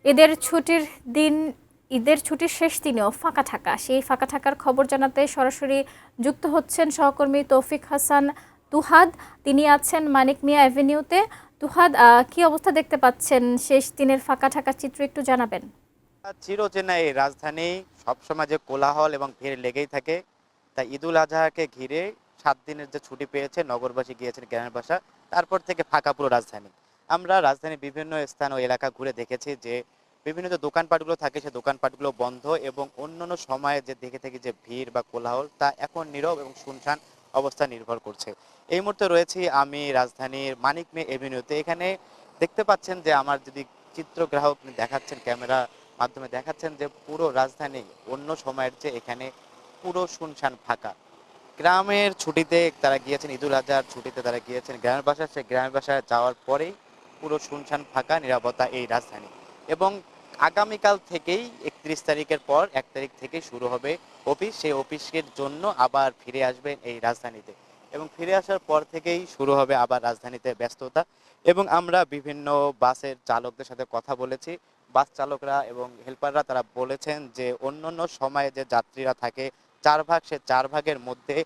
ঈদের ছুটির দিন ঈদের ছুটির শেষ দিনেও ফাঁকা থাকা, সেই ফাঁকা থাকার খবর জানাতে সরাসরি যুক্ত হচ্ছেন সহকর্মী তৌফিক হাসান তুহাদ। তিনি আছেন মানিক মিয়া অ্যাভিনিউতে। তুহাদ, কি অবস্থা দেখতে পাচ্ছেন? শেষ দিনের ফাঁকা থাকার চিত্র একটু জানাবেন। চিরচেনা এই রাজধানী সবসময় যে কোলাহল এবং ভিড় লেগেই থাকে। তাই ঈদুল আজহাকে ঘিরে 7 দিনের যে ছুটি পেয়েছে নগরবাসী গিয়েছেন গ্রামের বাসা। তারপর থেকে ফাঁকা পুরো রাজধানী। আমরা রাজধানীর বিভিন্ন স্থান ও এলাকা ঘুরে দেখেছি যে বিভিন্ন যে দোকানপাটগুলো থাকে সে দোকানপাটগুলো বন্ধ, এবং অন্যান্য সময়ে যে দেখে থাকি যে ভিড় বা কোলাহল তা এখন নীরব এবং শুনশান অবস্থা নির্ভর করছে। এই মুহূর্তে রয়েছি আমি রাজধানীর মানিক মে এভিনিউতে। এখানে দেখতে পাচ্ছেন যে আমার যদি চিত্রগ্রাহক দেখাচ্ছেন, ক্যামেরা মাধ্যমে দেখাচ্ছেন যে পুরো রাজধানী অন্য সময়ের চেয়ে এখানে পুরো শুনশান ফাঁকা। গ্রামের ছুটিতে তারা গিয়েছেন, ঈদুল আজহার ছুটিতে তারা গিয়েছেন গ্রামের বাসায়, সেই গ্রামের বাসায় যাওয়ার পরেই পুরো শুনশান ফাঁকা নিরাপত্তা এই রাজধানী। এবং আগামীকাল থেকেই 31 তারিখের পর 1 তারিখ থেকেই শুরু হবে অফিস। সেই অফিসের জন্য আবার ফিরে আসবেন এই রাজধানীতে, এবং ফিরে আসার পর থেকেই শুরু হবে আবার রাজধানীতে ব্যস্ততা। এবং আমরা বিভিন্ন বাসের চালকদের সাথে কথা বলেছি। বাস চালকরা এবং হেল্পাররা তারা বলেছেন যে অন্যান্য সময়ে যে যাত্রীরা থাকে 4 ভাগ, সে 4 ভাগের মধ্যে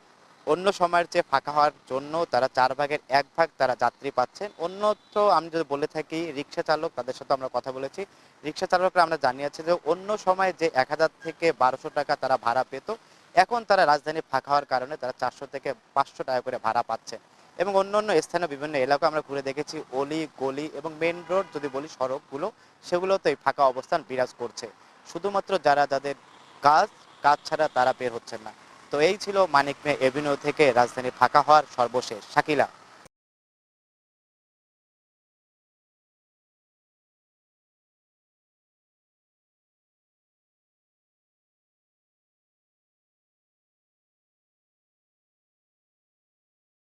অন্য সময়ের চেয়ে ফাঁকা হওয়ার জন্য তারা 4 ভাগের 1 ভাগ তারা যাত্রী পাচ্ছেন। অন্যত্র আমি যদি বলে থাকি রিক্সা চালক, তাদের সাথে আমরা কথা বলেছি। রিক্সা চালকরা আমরা জানিয়েছি যে অন্য সময় যে 1000 থেকে 1200 টাকা তারা ভাড়া পেত, এখন তারা রাজধানী ফাঁকা হওয়ার কারণে তারা 400 থেকে 500 টাকা করে ভাড়া পাচ্ছেন। এবং অন্যান্য স্থানীয় বিভিন্ন এলাকা আমরা ঘুরে দেখেছি, অলি গলি এবং মেইন রোড যদি বলি সড়কগুলো, সেগুলোতেই ফাঁকা অবস্থান বিরাজ করছে। শুধুমাত্র যাদের কাজ কাজ ছাড়া তারা বের হচ্ছেন না। তো এই ছিল মানিক মে এভিনিউ থেকে রাজধানী ফাঁকা হওয়ার সর্বশেষ। শাকিলা।